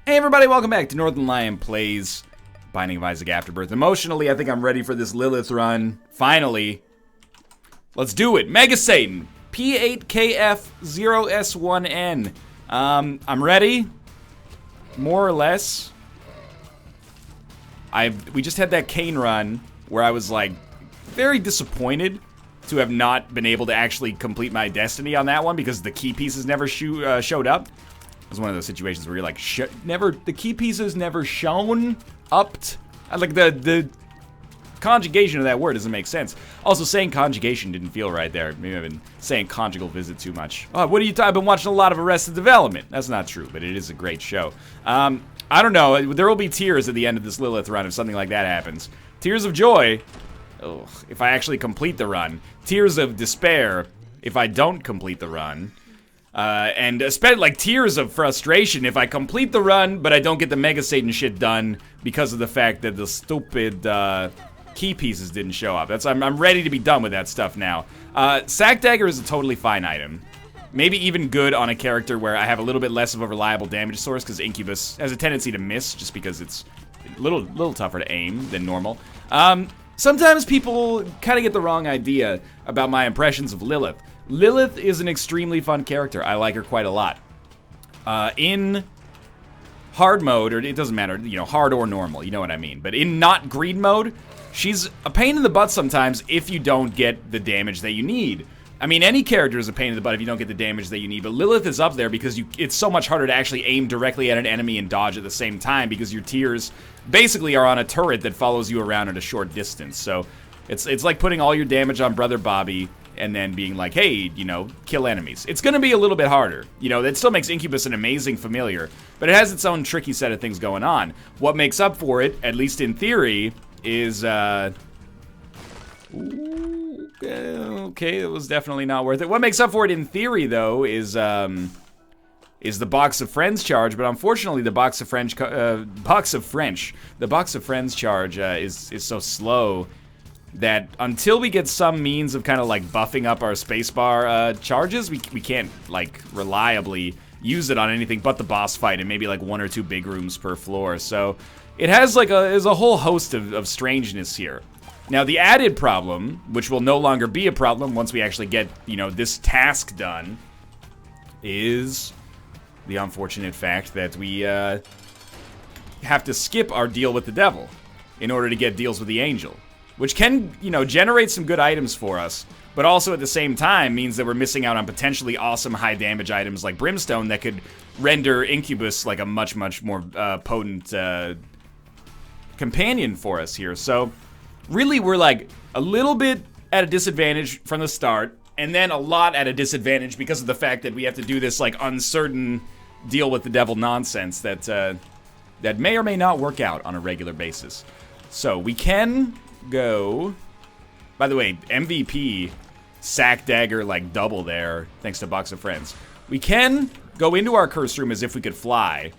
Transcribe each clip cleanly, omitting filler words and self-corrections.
Hey everybody, welcome back to Northern Lion Plays Binding of Isaac Afterbirth. Emotionally, I think I'm ready for this Lilith run. Finally. Let's do it. Mega Satan. P8KF0S1N. I'm ready. More or less. We just had that Kane run where I was like very disappointed to have not been able to actually complete my destiny on that one because the key pieces never showed up. It was one of those situations where you're like, the key pieces never shown up. Like the conjugation of that word doesn't make sense. Also, saying conjugation didn't feel right there. Maybe I've been saying conjugal visit too much. Oh, what are you talking? I've been watching a lot of Arrested Development. That's not true, but it is a great show. I don't know. There will be tears at the end of this Lilith run if something like that happens. Tears of joy, if I actually complete the run. Tears of despair if I don't complete the run. And spend like tears of frustration if I complete the run, but I don't get the Mega Satan shit done because of the fact that the stupid key pieces didn't show up. I'm ready to be done with that stuff now. Sack Dagger is a totally fine item. Maybe even good on a character where I have a little bit less of a reliable damage source because Incubus has a tendency to miss just because it's a little tougher to aim than normal. Sometimes people kind of get the wrong idea about my impressions of Lilith. Lilith is an extremely fun character. I like her quite a lot. In hard mode, or it doesn't matter, you know, hard or normal, you know what I mean. But in not greed mode, she's a pain in the butt sometimes if you don't get the damage that you need. I mean, any character is a pain in the butt if you don't get the damage that you need, but Lilith is up there because it's so much harder to actually aim directly at an enemy and dodge at the same time because your tears basically are on a turret that follows you around at a short distance. So it's like putting all your damage on Brother Bobby and then being like, hey, you know, kill enemies. It's gonna be a little bit harder. You know, that still makes Incubus an amazing familiar, but it has its own tricky set of things going on. What makes up for it, at least in theory, is, okay, it was definitely not worth it. What makes up for it in theory, though, is the Box of Friends charge, but unfortunately the Box of Friends charge is so slow that until we get some means of kind of like buffing up our spacebar charges, we can't like reliably use it on anything but the boss fight and maybe like 1 or 2 big rooms per floor. So it has like there's a whole host of strangeness here. Now the added problem, which will no longer be a problem once we actually get, you know, this task done, is the unfortunate fact that we have to skip our deal with the devil in order to get deals with the angel. Which can, you know, generate some good items for us, but also at the same time means that we're missing out on potentially awesome high damage items like Brimstone that could render Incubus like a much more potent companion for us here. So really we're like a little bit at a disadvantage from the start, and then a lot at a disadvantage because of the fact that we have to do this like uncertain deal with the devil nonsense that may or may not work out on a regular basis. So we can go, by the way, MVP Sack Dagger like double there thanks to Box of Friends. We can go into our curse room as if we could fly.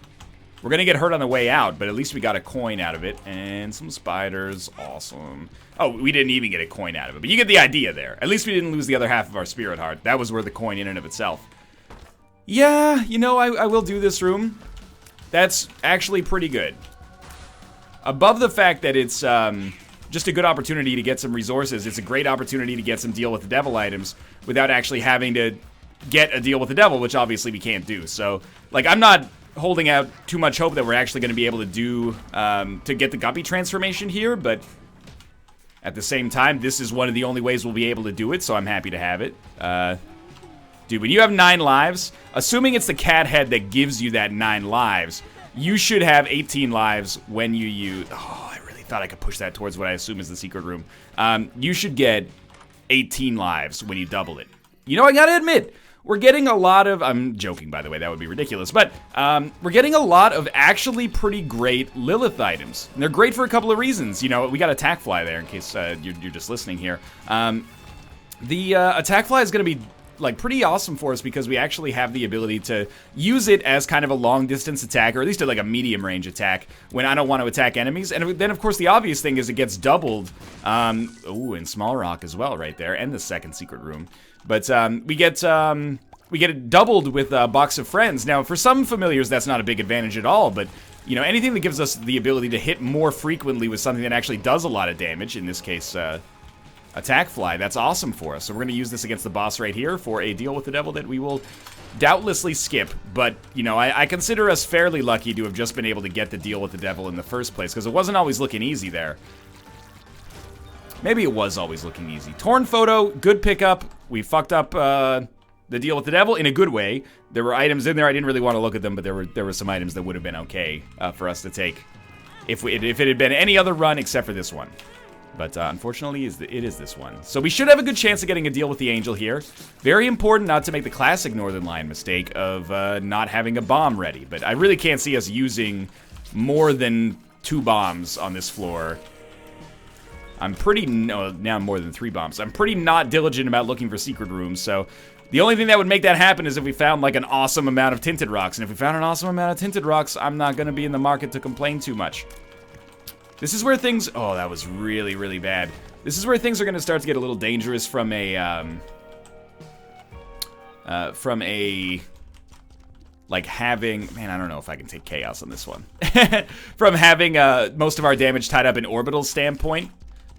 We're gonna get hurt on the way out, but at least we got a coin out of it and some spiders. Awesome. Oh, we didn't even get a coin out of it, but you get the idea there. At least we didn't lose the other half of our spirit heart. That was worth the coin in and of itself. Yeah, you know, I will do this room. That's actually pretty good. Above the fact that it's just a good opportunity to get some resources, it's a great opportunity to get some deal with the devil items without actually having to get a deal with the devil, which obviously we can't do. So, like, I'm not holding out too much hope that we're actually going to be able to do, to get the Guppy transformation here, but at the same time, this is one of the only ways we'll be able to do it, so I'm happy to have it. Dude, when you have 9 lives, assuming it's the cat head that gives you that 9 lives, you should have 18 lives when you use... Oh, I really thought I could push that towards what I assume is the secret room. You should get 18 lives when you double it. You know, I gotta admit, we're getting a lot of... I'm joking, by the way, that would be ridiculous. But we're getting a lot of actually pretty great Lilith items. And they're great for a couple of reasons. You know, we got Attack Fly there in case you're just listening here. The Attack Fly is gonna be like pretty awesome for us because we actually have the ability to use it as kind of a long distance attack, or at least like a medium range attack when I don't want to attack enemies. And then of course the obvious thing is it gets doubled, ooh, in Small Rock as well right there, and the second secret room. But we get we get it doubled with Box of Friends. Now, for some familiars, that's not a big advantage at all, but, you know, anything that gives us the ability to hit more frequently with something that actually does a lot of damage, in this case, Attack Fly, that's awesome for us. So we're going to use this against the boss right here for a deal with the devil that we will doubtlessly skip. But, you know, I consider us fairly lucky to have just been able to get the deal with the devil in the first place, because it wasn't always looking easy there. Maybe it was always looking easy. Torn Photo, good pickup. We fucked up the deal with the devil in a good way. There were items in there, I didn't really want to look at them, but there were some items that would have been okay for us to take if it had been any other run except for this one. But unfortunately, it is this one. So we should have a good chance of getting a deal with the angel here. Very important not to make the classic Northern Lion mistake of not having a bomb ready. But I really can't see us using more than 2 bombs on this floor. I'm pretty, no, now more than 3 bombs. I'm pretty not diligent about looking for secret rooms, so the only thing that would make that happen is if we found like an awesome amount of tinted rocks. And if we found an awesome amount of tinted rocks, I'm not gonna be in the market to complain too much. This is where things, oh, that was really, really bad. This is where things are gonna start to get a little dangerous from like having, man, I don't know if I can take chaos on this one. From having most of our damage tied up in orbital standpoint.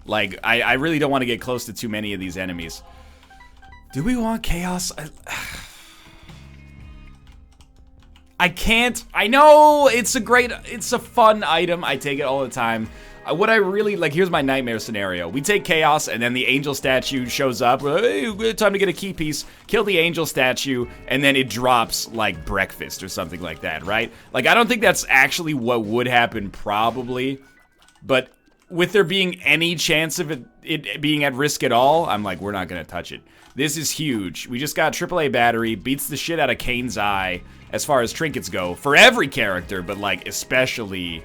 Like, I really don't want to get close to too many of these enemies. Do we want chaos? I can't. I know it's a fun item. I take it all the time. What I really, like, here's my nightmare scenario. We take chaos and then the angel statue shows up. We're like, hey, time to get a key piece. Kill the angel statue and then it drops like breakfast or something like that, right? Like, I don't think that's actually what would happen probably. But with there being any chance of it being at risk at all, I'm like, we're not gonna touch it. This is huge. We just got AAA battery, beats the shit out of Kane's eye as far as trinkets go. For every character, but like especially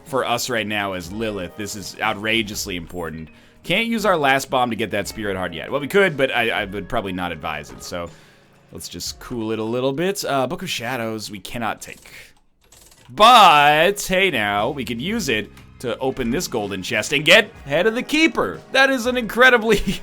for us right now as Lilith, this is outrageously important. Can't use our last bomb to get that spirit heart yet. Well, we could, but I would probably not advise it. So let's just cool it a little bit. Book of Shadows, we cannot take. But, hey now, we could use it to open this golden chest and get Head of the Keeper. That is an incredibly,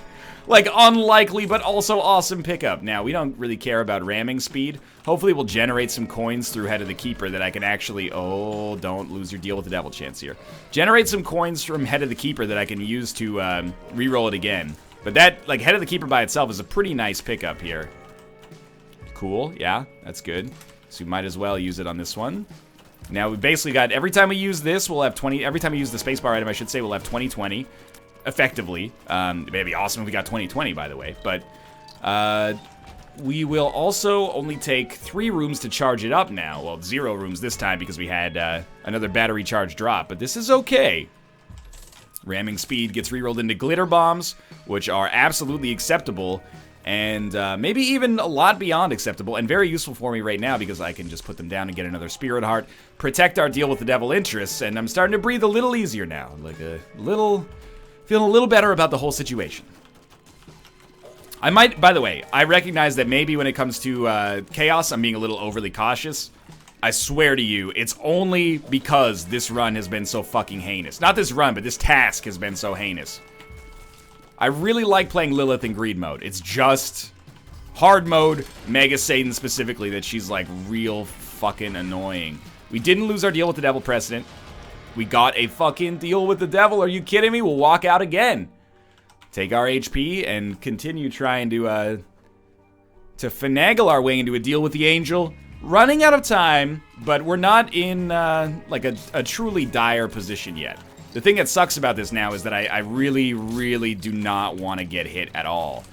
like, unlikely but also awesome pickup. Now, we don't really care about ramming speed. Hopefully we'll generate some coins through Head of the Keeper that I can actually, oh, don't lose your deal with the devil chance here. Generate some coins from Head of the Keeper that I can use to re-roll it again. But that, like, Head of the Keeper by itself is a pretty nice pickup here. Cool, yeah, that's good. So we might as well use it on this one. Now we basically got, every time we use this, we'll have 20, every time we use the spacebar item, I should say, we'll have 20/20, effectively. It'd be awesome if we got 20/20, by the way, but we will also only take 3 rooms to charge it up now. Well, 0 rooms this time because we had another battery charge drop, but this is okay. Ramming speed gets rerolled into glitter bombs, which are absolutely acceptable. And maybe even a lot beyond acceptable, and very useful for me right now because I can just put them down and get another spirit heart, protect our deal with the devil interests, and I'm starting to breathe a little easier now. Like feeling a little better about the whole situation. I might, by the way, I recognize that maybe when it comes to chaos, I'm being a little overly cautious. I swear to you, it's only because this run has been so fucking heinous. Not this run, but this task has been so heinous. I really like playing Lilith in greed mode. It's just hard mode, Mega Satan specifically, that she's like real fucking annoying. We didn't lose our deal with the devil precedent. We got a fucking deal with the devil. Are you kidding me? We'll walk out again. Take our HP and continue trying to finagle our way into a deal with the angel. Running out of time, but we're not in like a truly dire position yet. The thing that sucks about this now is that I really, really do not want to get hit at all.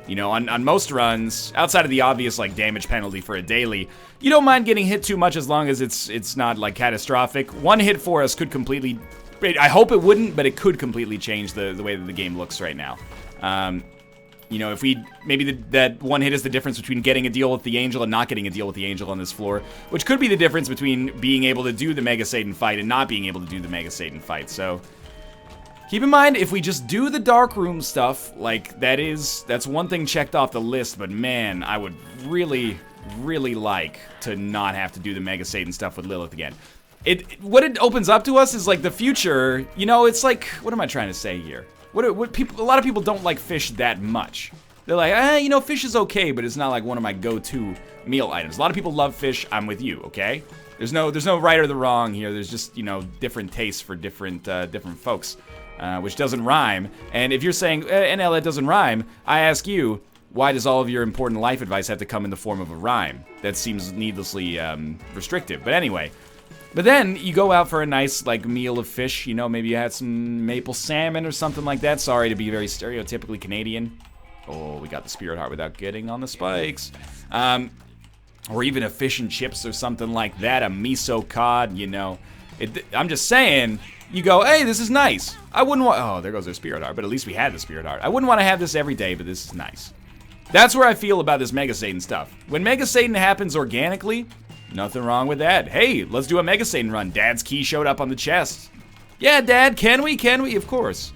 You know, on most runs, outside of the obvious, like, damage penalty for a daily, you don't mind getting hit too much as long as it's not, like, catastrophic. One hit for us could completely... I hope it wouldn't, but it could completely change the way that the game looks right now. You know, if we... Maybe that one hit is the difference between getting a deal with the angel and not getting a deal with the angel on this floor, which could be the difference between being able to do the Mega Satan fight and not being able to do the Mega Satan fight. So, keep in mind, if we just do the dark room stuff, like, that's one thing checked off the list, but man, I would really, really like to not have to do the Mega Satan stuff with Lilith again. What it opens up to us is, like, the future, you know, it's like, what am I trying to say here? A lot of people don't like fish that much. They're like, you know, fish is okay, but it's not like one of my go-to meal items. A lot of people love fish. I'm with you, okay? There's no right or the wrong here. There's just, you know, different tastes for different folks, which doesn't rhyme. And if you're saying, NL, that doesn't rhyme, I ask you, why does all of your important life advice have to come in the form of a rhyme? That seems needlessly restrictive. But anyway, but then you go out for a nice, like, meal of fish. You know, maybe you had some maple salmon or something like that. Sorry to be very stereotypically Canadian. Oh, we got the spirit heart without getting on the spikes. Or even a fish and chips or something like that, a miso cod, you know. I'm just saying, you go, hey, this is nice. I wouldn't want, oh, there goes their spirit heart, but at least we had the spirit heart. I wouldn't want to have this every day, but this is nice. That's where I feel about this Mega Satan stuff. When Mega Satan happens organically, nothing wrong with that. Hey, let's do a Mega Satan run. Dad's key showed up on the chest. Yeah, Dad, can we? Can we? Of course.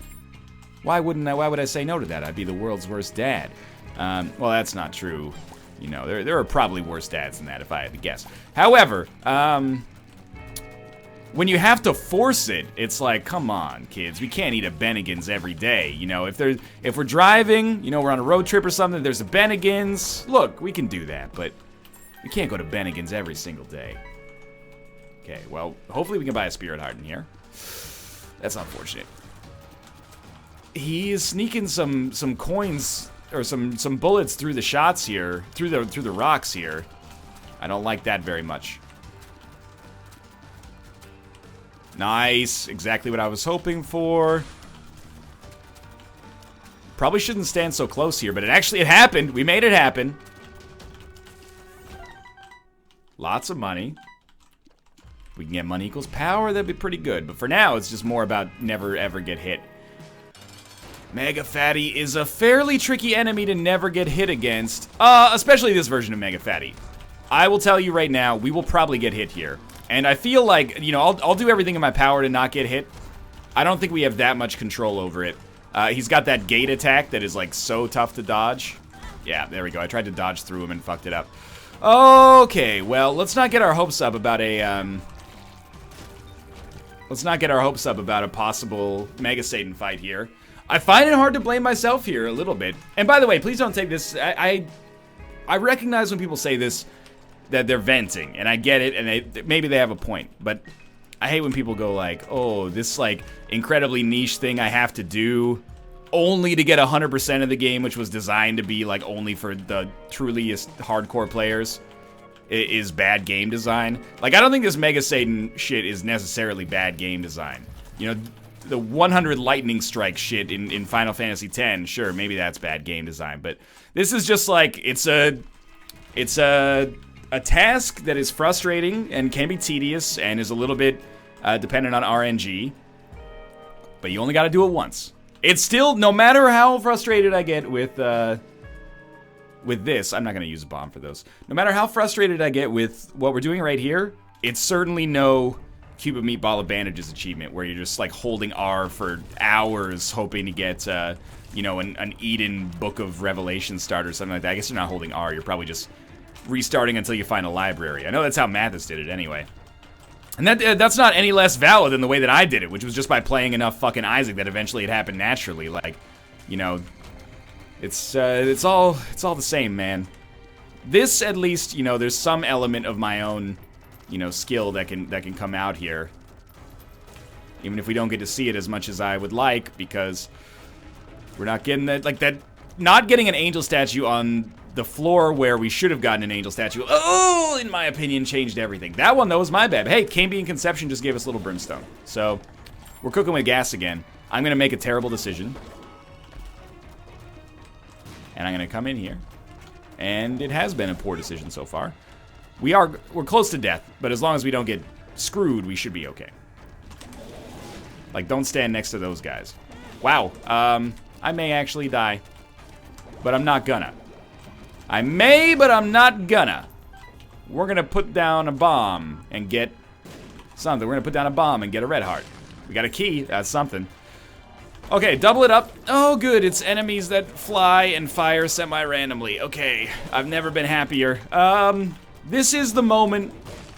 Why wouldn't I? Why would I say no to that? I'd be the world's worst dad. Well, that's not true. You know, there are probably worse dads than that if I had to guess. However, when you have to force it, it's like, come on, kids. We can't eat a Bennigan's every day. You know, if we're driving, you know, we're on a road trip or something, there's a Bennigan's. Look, we can do that, but we can't go to Bennigan's every single day. Okay, well, hopefully we can buy a spirit heart in here. That's unfortunate. He is sneaking some coins or some bullets through the shots here, through the rocks here. I don't like that very much. Nice, exactly what I was hoping for. Probably shouldn't stand so close here, but it happened. We made it happen. Lots of money. If we can get money equals power, that'd be pretty good. But for now, it's just more about never ever get hit. Mega Fatty is a fairly tricky enemy to never get hit against, especially this version of Mega Fatty. I will tell you right now, we will probably get hit here. And I feel like, you know, I'll do everything in my power to not get hit. I don't think we have that much control over it. He's got that gate attack that is, like, so tough to dodge. Yeah, there we go. I tried to dodge through him and fucked it up. Okay, well, let's not get our hopes up about a, let's not get our hopes up about a possible Mega Satan fight here. I find it hard to blame myself here a little bit. And by the way, please don't take this. I recognize when people say this, that they're venting, and I get it, and maybe they have a point. But I hate when people go like, oh, this like incredibly niche thing I have to do only to get 100% of the game, which was designed to be like only for the truly hardcore players, is bad game design. Like, I don't think this Mega Satan shit is necessarily bad game design. You know, the 100 lightning strike shit in Final Fantasy X, sure, maybe that's bad game design, but this is just like, it's a task that is frustrating and can be tedious and is a little bit dependent on RNG, but you only got to do it once. It's still, no matter how frustrated I get with this, I'm not going to use a bomb for those. No matter how frustrated I get with what we're doing right here, it's certainly no Cube of Meatball of Bandages achievement where you're just like holding R for hours hoping to get, you know, an Eden Book of Revelation start or something like that. I guess you're not holding R, you're probably just restarting until you find a library. I know that's how Mathis did it anyway. And that's not any less valid than the way that I did it, which was just by playing enough fucking Isaac that eventually it happened naturally. Like, you know, it's all the same, man. This, at least, you know, there's some element of my own, you know, skill that can come out here. Even if we don't get to see it as much as I would like, because we're not getting that, like that, not getting an angel statue on the floor where we should have gotten an angel statue, oh, in my opinion, changed everything. That one, though, was my bad. Hey, Cane Bean Conception just gave us a little brimstone. So, we're cooking with gas again. I'm going to make a terrible decision. And I'm going to come in here. And it has been a poor decision so far. We're close to death, but as long as we don't get screwed, we should be okay. Like, don't stand next to those guys. Wow, I may actually die. But I'm not gonna. I may, but I'm not gonna. We're gonna put down a bomb and get something. We're gonna put down a bomb and get a red heart. We got a key, that's something. Okay, double it up. Oh, good, it's enemies that fly and fire semi-randomly. Okay, I've never been happier. This is the moment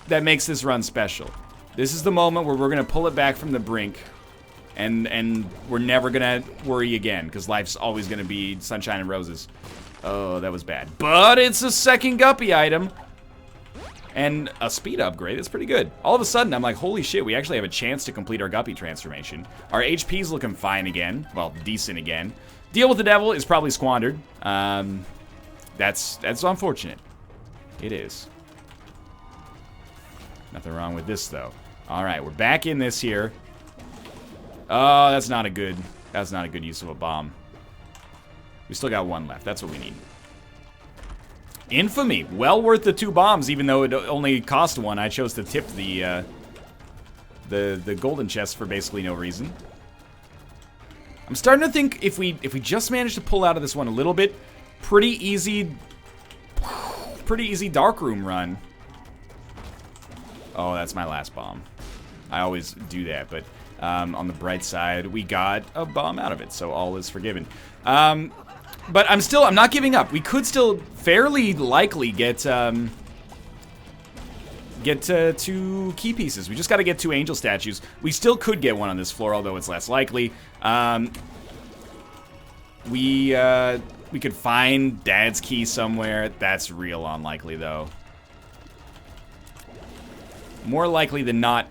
that makes this run special. This is the moment where we're gonna pull it back from the brink, and we're never gonna worry again, because life's always gonna be sunshine and roses. Oh, that was bad. But it's a second guppy item. And a speed upgrade. That's pretty good. All of a sudden, I'm like, holy shit, we actually have a chance to complete our guppy transformation. Our HP's looking fine again. Well, decent again. Deal with the devil is probably squandered. That's unfortunate. It is. Nothing wrong with this, though. All right, we're back in this here. Oh, that's not a good use of a bomb. We still got one left. That's what we need. Infamy. Well worth the 2 bombs, even though it only cost 1. I chose to tip the golden chest for basically no reason. I'm starting to think if we just manage to pull out of this one a little bit, pretty easy darkroom run. Oh, that's my last bomb. I always do that, but on the bright side, we got a bomb out of it, so all is forgiven. But I'm not giving up. We could still fairly likely get 2 key pieces. We just got to get 2 angel statues. We still could get one on this floor, although it's less likely. We could find Dad's key somewhere. That's real unlikely, though. More likely than not,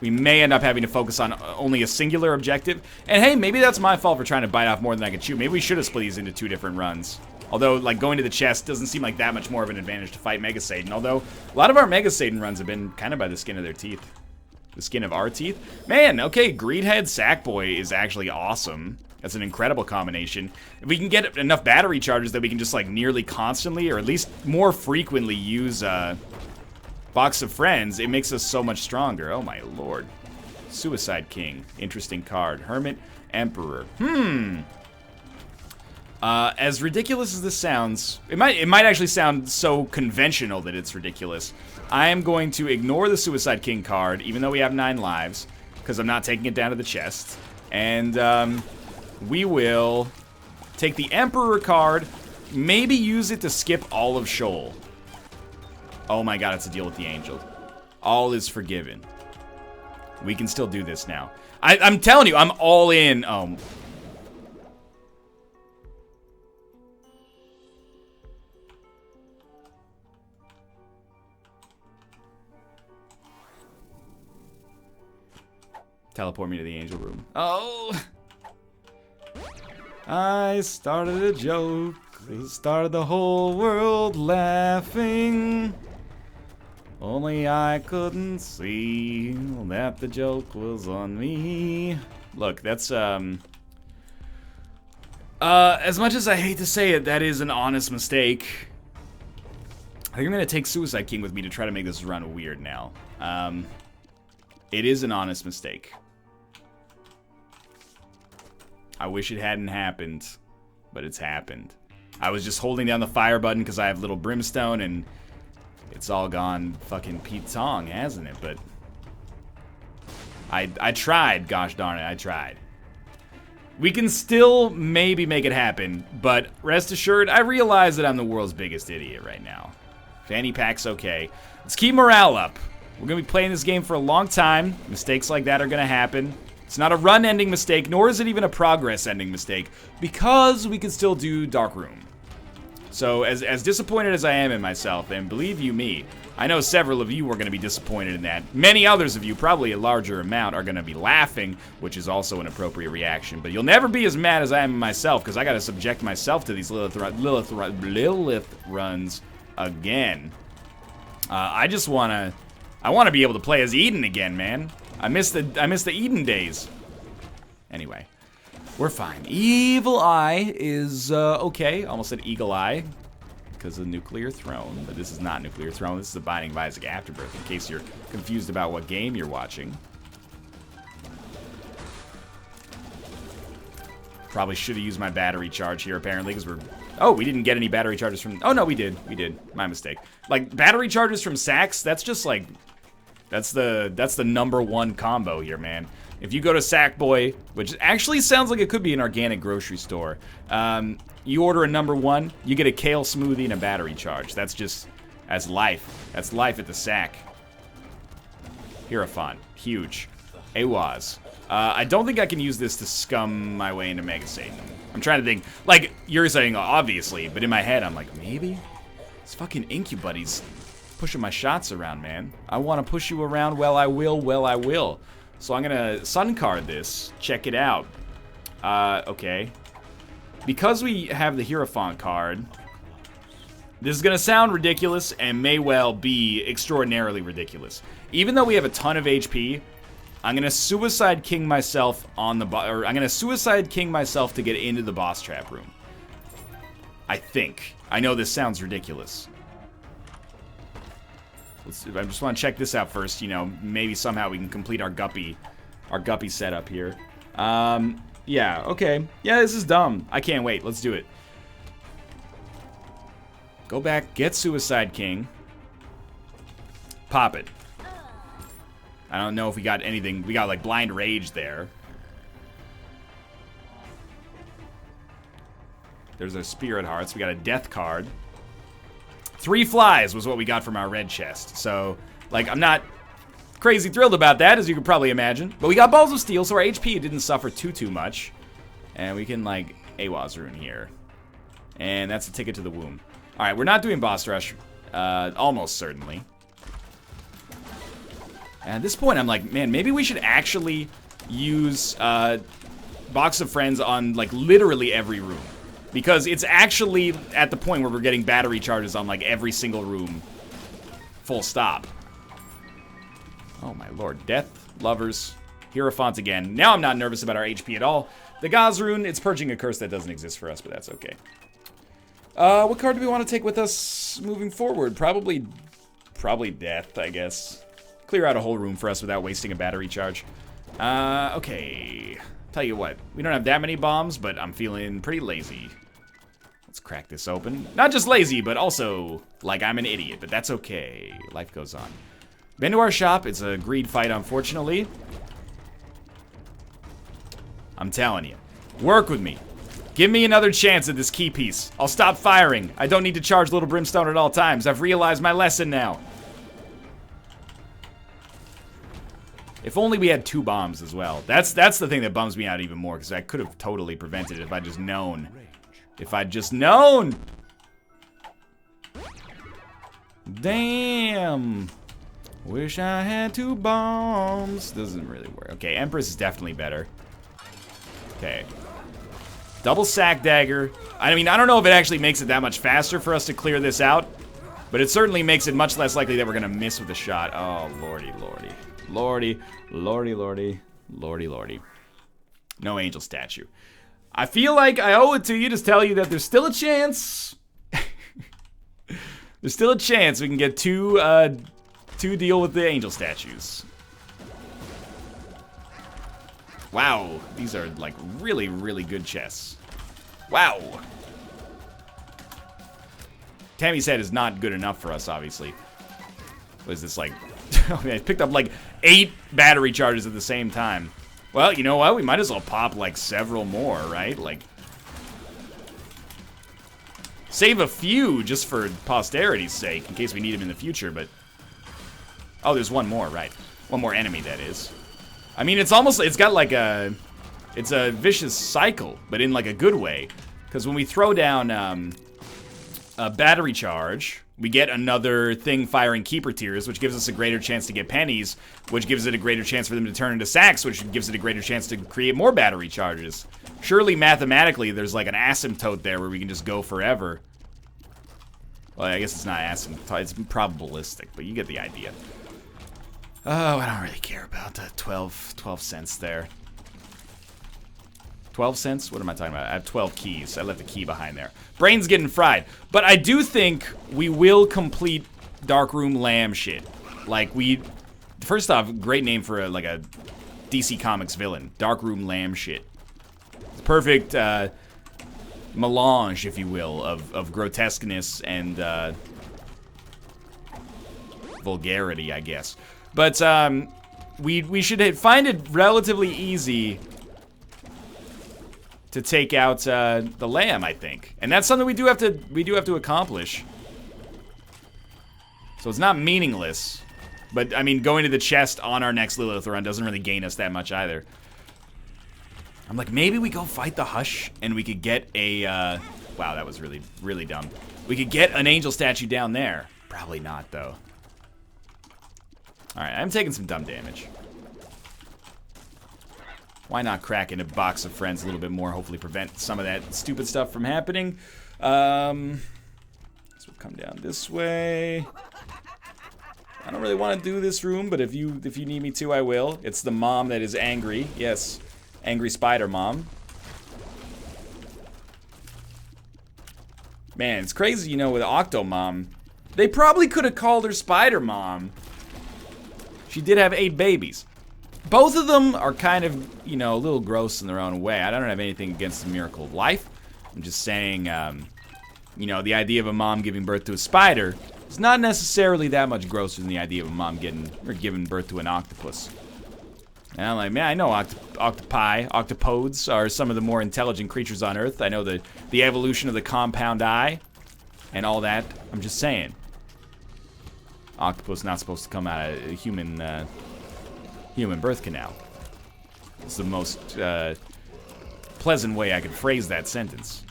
we may end up having to focus on only a singular objective. And hey, maybe that's my fault for trying to bite off more than I can chew. Maybe we should have split these into 2 different runs. Although, like, going to the chest doesn't seem like that much more of an advantage to fight Mega Satan. Although, a lot of our Mega Satan runs have been kind of by the skin of their teeth. The skin of our teeth? Man, okay, Greedhead Sackboy is actually awesome. That's an incredible combination. If we can get enough battery charges that we can just, like, nearly constantly, or at least more frequently use, Box of Friends, it makes us so much stronger. Oh my lord. Suicide King. Interesting card. Hermit Emperor. As ridiculous as this sounds, it might actually sound so conventional that it's ridiculous. I am going to ignore the Suicide King card, even though we have 9 lives, because I'm not taking it down to the chest. And we will take the Emperor card, maybe use it to skip all of Shoal. Oh my god, it's a deal with the angel. All is forgiven. We can still do this now. I'm telling you, I'm all in. Teleport me to the angel room. Oh! I started a joke. Started the whole world laughing. Only I couldn't see that the joke was on me. Look, that's, as much as I hate to say it, that is an honest mistake. I think I'm gonna take Suicide King with me to try to make this run weird now. It is an honest mistake. I wish it hadn't happened, but it's happened. I was just holding down the fire button because I have little brimstone, and it's all gone fucking Pete Tong, hasn't it? But I tried, gosh darn it, I tried. We can still maybe make it happen, but rest assured, I realize that I'm the world's biggest idiot right now. Fanny pack's okay. Let's keep morale up. We're gonna be playing this game for a long time. Mistakes like that are gonna happen. It's not a run-ending mistake, nor is it even a progress-ending mistake, because we can still do Darkroom. So, as disappointed as I am in myself, and believe you me, I know several of you are going to be disappointed in that. Many others of you, probably a larger amount, are going to be laughing, which is also an appropriate reaction. But you'll never be as mad as I am myself, because I got to subject myself to these Lilith runs again. I just want to be able to play as Eden again, man. I miss the Eden days. Anyway. We're fine. Evil Eye is, okay. Almost said Eagle Eye because of Nuclear Throne, but this is not Nuclear Throne. This is the Binding of Isaac Afterbirth, in case you're confused about what game you're watching. Probably should have used my battery charge here, apparently, because we're... Oh, we didn't get any battery charges from... Oh, no, we did. We did. My mistake. Like, battery charges from Saks, that's just, like... That's the #1 combo here, man. If you go to Sackboy, which actually sounds like it could be an organic grocery store, you order a #1, you get a kale smoothie and a battery charge. That's life. That's life at the Sack. Hierophant, huge. Awaz. I don't think I can use this to scum my way into Mega Satan. I'm trying to think. Like, you're saying, obviously, but in my head, I'm like, maybe? This fucking Incubuddy's pushing my shots around, man. I want to push you around. Well, I will. So I'm going to Sun Card this. Check it out. Okay. Because we have the Hierophant card, this is going to sound ridiculous and may well be extraordinarily ridiculous. Even though we have a ton of HP, I'm going to Suicide King myself on the I'm going to Suicide King myself to get into the boss trap room. I think. I know this sounds ridiculous. I just want to check this out first, you know, maybe somehow we can complete our guppy setup here. Yeah, okay. Yeah, this is dumb. I can't wait. Let's do it. Go back, get Suicide King. Pop it. I don't know if we got anything. We got, like, Blind Rage there. There's a Spirit Hearts. We got a Death card. 3 flies was what we got from our red chest. So, like, I'm not crazy thrilled about that, as you can probably imagine. But we got Balls of Steel, so our HP didn't suffer too much. And we can, like, AWAS Rune here. And that's a ticket to the womb. Alright, we're not doing Boss Rush. Almost certainly. And at this point, I'm like, man, maybe we should actually use Box of Friends on, like, literally every room. Because it's actually at the point where we're getting battery charges on, like, every single room. Full stop. Oh, my lord. Death, Lovers, Hierophant again. Now I'm not nervous about our HP at all. The Gazrune, it's purging a curse that doesn't exist for us, but that's okay. What card do we want to take with us moving forward? Probably Death, I guess. Clear out a whole room for us without wasting a battery charge. Okay. Tell you what, we don't have that many bombs, but I'm feeling pretty lazy. Let's crack this open. Not just lazy, but also like I'm an idiot, but that's okay. Life goes on. Been to our shop. It's a greed fight, unfortunately. I'm telling you. Work with me. Give me another chance at this key piece. I'll stop firing. I don't need to charge Little Brimstone at all times. I've realized my lesson now. If only we had 2 bombs as well. That's the thing that bums me out even more, because I could have totally prevented it if I'd just known. If I'd just known! Damn! Wish I had 2 bombs. Doesn't really work. Okay, Empress is definitely better. Okay. Double Sack Dagger. I mean, I don't know if it actually makes it that much faster for us to clear this out, but it certainly makes it much less likely that we're gonna miss with a shot. Oh, lordy, lordy. Lordy, lordy, lordy, lordy, lordy. No angel statue. I feel like I owe it to you to tell you that there's still a chance. There's still a chance we can get two deal with the angel statues. Wow, these are like really, really good chests. Wow. Tammy's head is not good enough for us, obviously. What is this, like... I picked up like 8 battery charges at the same time. Well, you know what? We might as well pop like several more, right? Like, save a few just for posterity's sake, in case we need them in the future, but... Oh, there's one more, right. One more enemy, that is. I mean, it's almost... It's got like a... It's a vicious cycle, but in like a good way. Because when we throw down a battery charge... We get another thing firing Keeper Tears, which gives us a greater chance to get pennies, which gives it a greater chance for them to turn into sacks, which gives it a greater chance to create more battery charges. Surely, mathematically, there's like an asymptote there where we can just go forever. Well, I guess it's not asymptote, it's probabilistic, but you get the idea. Oh, I don't really care about the 12 cents there. 12 cents? What am I talking about? I have 12 keys. I left a key behind there. Brain's getting fried. But I do think we will complete Darkroom Lamb shit. Like, we... First off, great name for like a DC Comics villain. Darkroom Lamb shit. It's perfect melange, if you will, of grotesqueness and vulgarity, I guess. But we should find it relatively easy to take out the lamb, I think, and that's something we do have to accomplish. So it's not meaningless, but I mean, going to the chest on our next Lilith run doesn't really gain us that much either. I'm like, maybe we go fight the Hush and we could get a, wow, that was really, really dumb. We could get an angel statue down there. Probably not, though. Alright, I'm taking some dumb damage. Why not crack into Box of Friends a little bit more, hopefully prevent some of that stupid stuff from happening. So we'll come down this way. I don't really want to do this room, but if you need me to, I will. It's the mom that is angry. Yes, angry spider mom. Man, it's crazy, you know, with Octomom. They probably could have called her Spider Mom. She did have 8 babies. Both of them are kind of, you know, a little gross in their own way. I don't have anything against the miracle of life. I'm just saying, you know, the idea of a mom giving birth to a spider is not necessarily that much grosser than the idea of a mom giving birth to an octopus. And I'm like, man, I know octopi, octopodes are some of the more intelligent creatures on Earth. I know the evolution of the compound eye and all that. I'm just saying. Octopus not supposed to come out of a human birth canal. It's the most pleasant way I could phrase that sentence.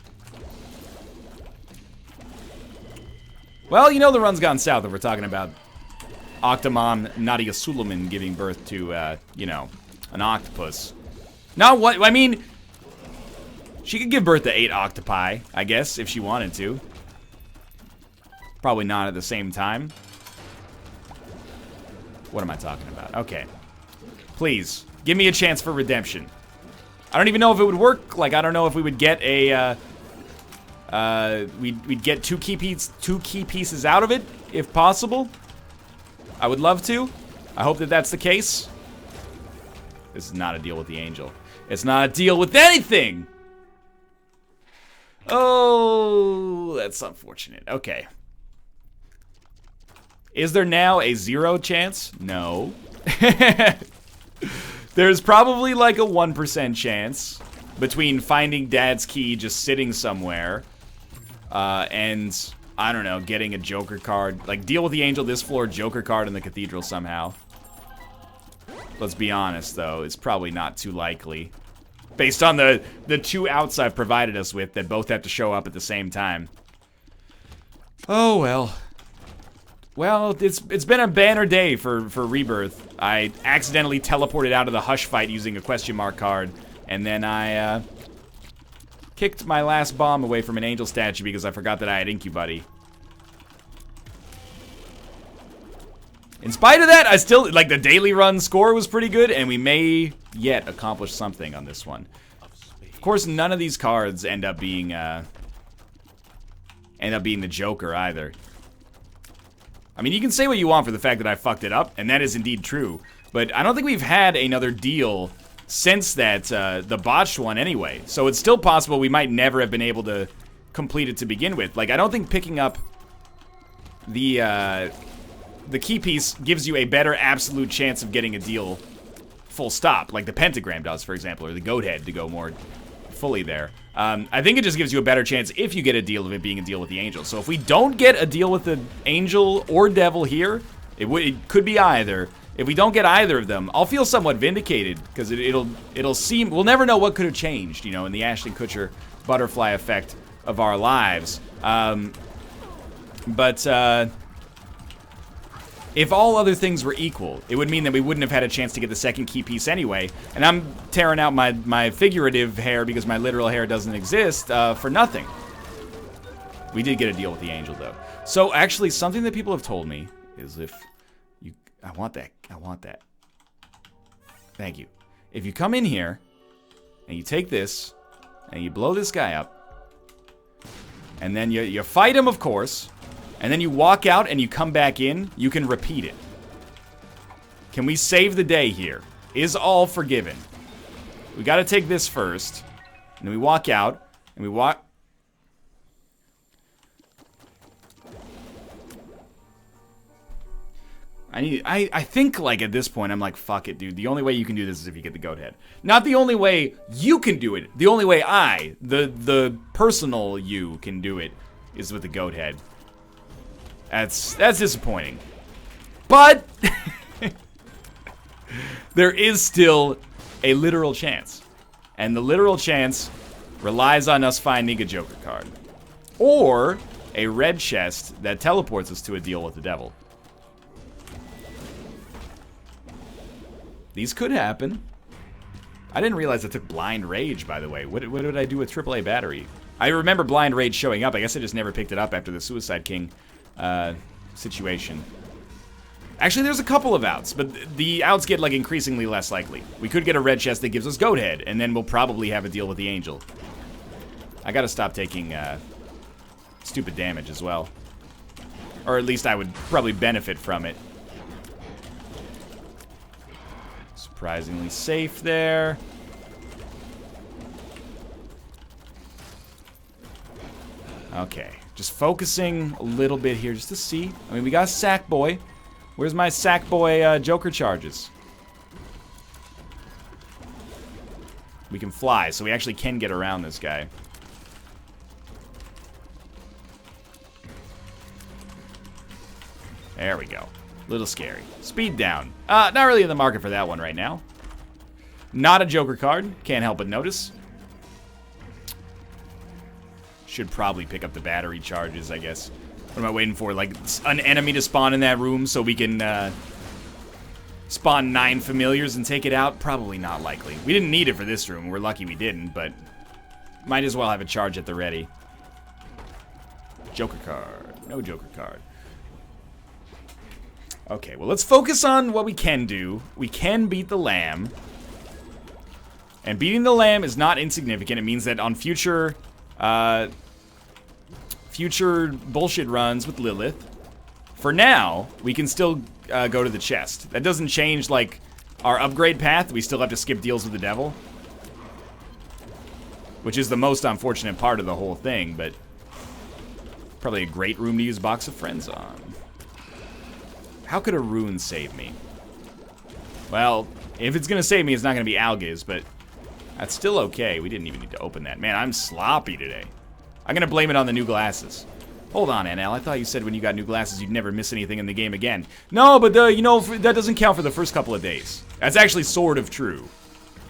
Well, you know the run's gone south if we're talking about Octomom Nadia Suleiman giving birth to, you know, an octopus. Now what? I mean, she could give birth to 8 octopi, I guess, if she wanted to. Probably not at the same time. What am I talking about? Okay. Please, give me a chance for redemption. I don't even know if it would work. Like, I don't know if we would get a, we'd get two key pieces out of it, if possible. I would love to. I hope that that's the case. This is not a deal with the angel. It's not a deal with anything! Oh, that's unfortunate. Okay. Is there now a 0 chance? No. There's probably like a 1% chance between finding Dad's key just sitting somewhere and, I don't know, getting a Joker card. Like, deal with the angel this floor, Joker card in the cathedral somehow. Let's be honest, though. It's probably not too likely. Based on the 2 outs I've provided us with that both have to show up at the same time. Oh, well. Well, it's been a banner day for Rebirth. I accidentally teleported out of the Hush fight using a question mark card. And then I, kicked my last bomb away from an angel statue because I forgot that I had Incubuddy. In spite of that, I still, like, the daily run score was pretty good, and we may yet accomplish something on this one. Of course, none of these cards end up being the Joker either. I mean, you can say what you want for the fact that I fucked it up, and that is indeed true. But I don't think we've had another deal since that, the botched one anyway. So it's still possible we might never have been able to complete it to begin with. Like, I don't think picking up the key piece gives you a better absolute chance of getting a deal full stop, like the pentagram does, for example, or the goat head, to go more fully there. I think it just gives you a better chance if you get a deal of it being a deal with the angel. So if we don't get a deal with the angel or devil here, it could be either. If we don't get either of them, I'll feel somewhat vindicated, because it'll seem, we'll never know what could have changed, you know, in the Ashton Kutcher butterfly effect of our lives. If all other things were equal, it would mean that we wouldn't have had a chance to get the second key piece anyway. And I'm tearing out my figurative hair because my literal hair doesn't exist for nothing. We did get a deal with the angel, though. So actually, something that people have told me is if you... I want that. Thank you. If you come in here, and you take this, and you blow this guy up, and then you fight him, of course... and then you walk out and you come back in, you can repeat it. Can we save the day here? Is all forgiven? We gotta take this first. And then we walk out, and we walk... I think, like, at this point, I'm like, fuck it, dude. The only way you can do this is if you get the goat head. Not the only way you can do it. The only way the personal you, can do it is with the goat head. That's disappointing. But there is still a literal chance. And the literal chance relies on us finding a Joker card. Or a red chest that teleports us to a deal with the devil. These could happen. I didn't realize I took Blind Rage, by the way. What did I do with AAA Battery? I remember Blind Rage showing up. I guess I just never picked it up after the Suicide King situation. Actually, there's a couple of outs, but the outs get, like, increasingly less likely. We could get a red chest that gives us Goat Head, and then we'll probably have a deal with the Angel. I gotta stop taking stupid damage as well. Or at least I would probably benefit from it. Surprisingly safe there. Okay, just focusing a little bit here just to see. I mean, we got Sackboy. Where's my Sackboy Joker charges? We can fly, so we actually can get around this guy. There we go. Little scary. Speed down. Not really in the market for that one right now. Not a Joker card. Can't help but notice. Should probably pick up the battery charges, I guess. What am I waiting for? Like, an enemy to spawn in that room so we can spawn 9 familiars and take it out? Probably not likely. We didn't need it for this room. We're lucky we didn't, but might as well have a charge at the ready. Joker card. No Joker card. Okay, well, let's focus on what we can do. We can beat the Lamb. And beating the Lamb is not insignificant. It means that on future bullshit runs with Lilith, for now, we can still go to the chest. That doesn't change, like, our upgrade path. We still have to skip deals with the devil. Which is the most unfortunate part of the whole thing, but probably a great room to use Box of Friends on. How could a rune save me? Well, if it's gonna save me, it's not gonna be Algiz, but that's still okay. We didn't even need to open that. Man, I'm sloppy today. I'm gonna blame it on the new glasses. Hold on, NL. I thought you said when you got new glasses, you'd never miss anything in the game again. No, but you know, that doesn't count for the first couple of days. That's actually sort of true.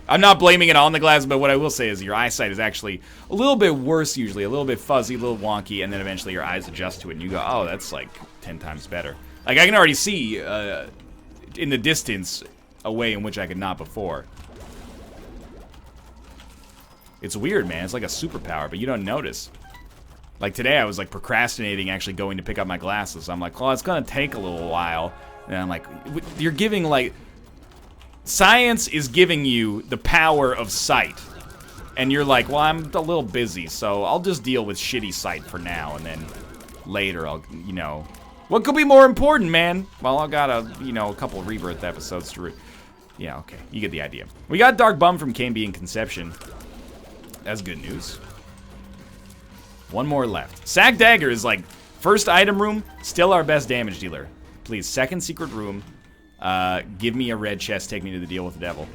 I'm not blaming it on the glasses, but what I will say is your eyesight is actually a little bit worse usually, a little bit fuzzy, a little wonky, and then eventually your eyes adjust to it, and you go, oh, that's like 10 times better. Like, I can already see in the distance a way in which I could not before. It's weird, man. It's like a superpower, but you don't notice. Like, today I was, like, procrastinating actually going to pick up my glasses. I'm like, well, it's gonna take a little while. And I'm like, you're giving, like... Science is giving you the power of sight. And you're like, well, I'm a little busy, so I'll just deal with shitty sight for now, and then later I'll, you know... What could be more important, man? Well, I got a couple of Rebirth episodes to yeah, okay. You get the idea. We got Dark Bum from KB and Conception. That's good news. One more left. Sack Dagger is like, first item room, still our best damage dealer. Please, second secret room. Give me a red chest, take me to the deal with the devil.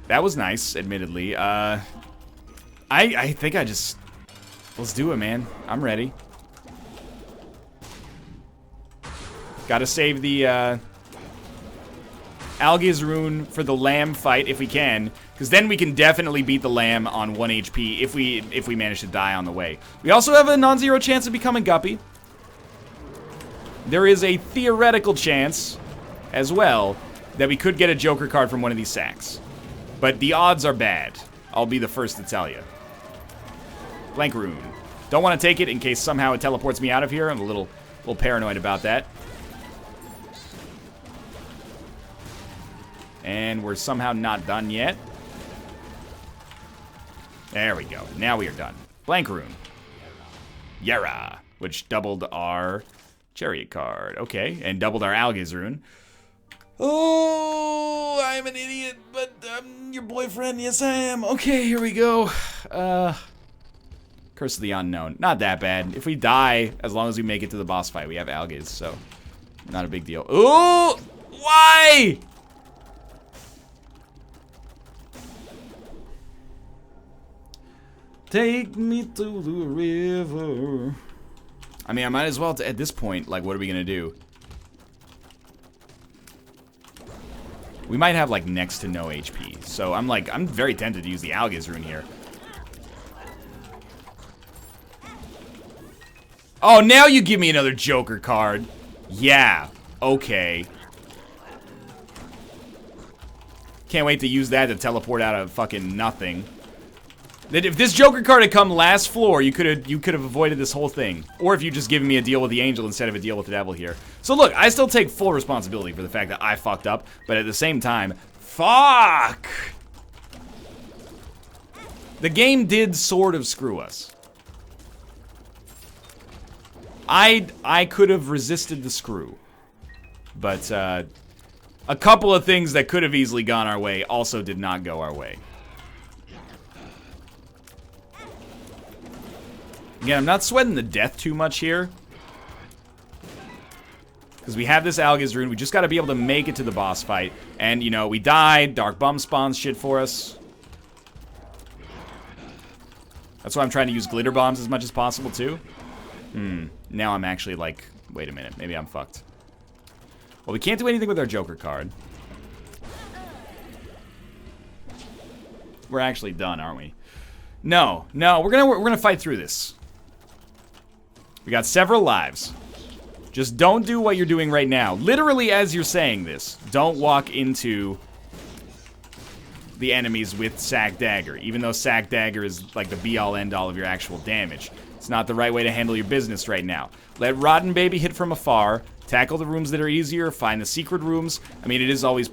That was nice, admittedly. I think I just... Let's do it, man. I'm ready. Gotta save the Algiz rune for the Lamb fight if we can, because then we can definitely beat the Lamb on 1 HP if we manage to die on the way. We also have a non-zero chance of becoming Guppy. There is a theoretical chance as well that we could get a Joker card from one of these sacks, but the odds are bad. I'll be the first to tell you. Blank rune. Don't want to take it in case somehow it teleports me out of here. I'm a little paranoid about that. And we're somehow not done yet. There we go. Now we are done. Blank rune. Yara, which doubled our Chariot card. Okay, and doubled our Algiz rune. Oh, I'm an idiot, but I'm your boyfriend. Yes, I am. Okay, here we go. Curse of the Unknown. Not that bad. If we die, as long as we make it to the boss fight, we have Algiz, so not a big deal. Ooh, why? Take me to the river. I mean, I might as well, at this point, like, what are we gonna do? We might have, like, next to no HP. So I'm very tempted to use the Algiz rune here. Oh, now you give me another Joker card. Yeah, okay. Can't wait to use that to teleport out of fucking nothing. If this Joker card had come last floor, you could have avoided this whole thing. Or if you just given me a deal with the angel instead of a deal with the devil here. So look, I still take full responsibility for the fact that I fucked up, but at the same time, fuck! The game did sort of screw us. I could have resisted the screw. But a couple of things that could have easily gone our way also did not go our way. Again, I'm not sweating the death too much here. Because we have this Algiz rune. We just got to be able to make it to the boss fight. And, you know, we died. Dark Bum spawns shit for us. That's why I'm trying to use glitter bombs as much as possible, too. Now I'm actually like, wait a minute. Maybe I'm fucked. Well, we can't do anything with our Joker card. We're actually done, aren't we? No, we're gonna fight through this. We got several lives. Just don't do what you're doing right now. Literally, as you're saying this, don't walk into the enemies with Sack Dagger, even though Sack Dagger is like the be-all, end-all of your actual damage. It's not the right way to handle your business right now. Let Rotten Baby hit from afar. Tackle the rooms that are easier. Find the secret rooms. I mean, it is always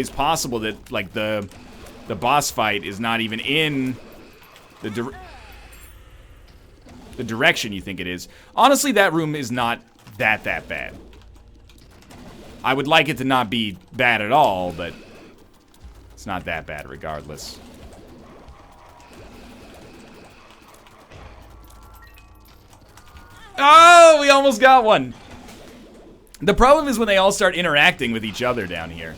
possible that like the boss fight is not even in the direction you think it is. Honestly, that room is not that bad. I would like it to not be bad at all, but it's not that bad regardless. Oh, we almost got one. The problem is when they all start interacting with each other down here.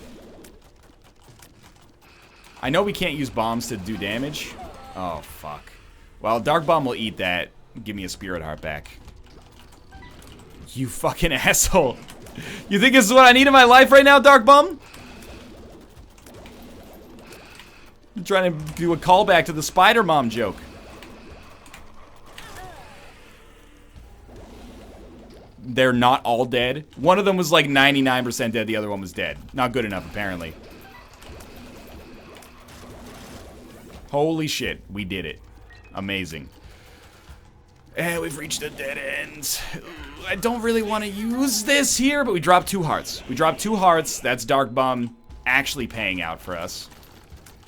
I know we can't use bombs to do damage. Oh, fuck. Well, Dark Bomb will eat that. Give me a Spirit Heart back. You fucking asshole. You think this is what I need in my life right now, Dark Bomb? I'm trying to do a callback to the Spider Mom joke. They're not all dead. One of them was like 99% dead, the other one was dead. Not good enough, apparently. Holy shit, we did it. Amazing. And we've reached a dead end. I don't really want to use this here, but we dropped 2 hearts. We dropped 2 hearts. That's Dark Bum actually paying out for us.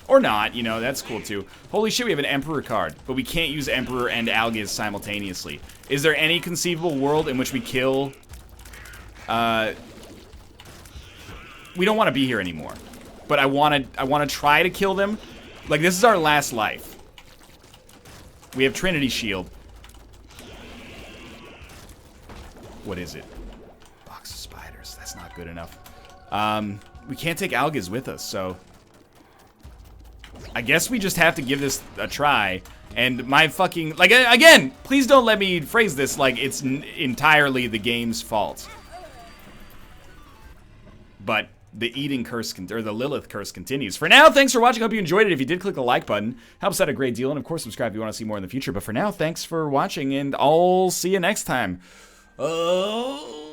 Or not, you know, that's cool too. Holy shit, we have an Emperor card, but we can't use Emperor and Algiz simultaneously. Is there any conceivable world in which we kill... we don't want to be here anymore. But I want to try to kill them. Like, this is our last life. We have Trinity Shield. What is it? Box of spiders. That's not good enough. We can't take Algiz with us, so... I guess we just have to give this a try. And my fucking... Like, again, please don't let me phrase this like it's entirely the game's fault. But the eating curse, or the Lilith curse continues. For now, thanks for watching. Hope you enjoyed it. If you did, click the like button. Helps out a great deal. And, of course, subscribe if you want to see more in the future. But for now, thanks for watching, and I'll see you next time. Oh...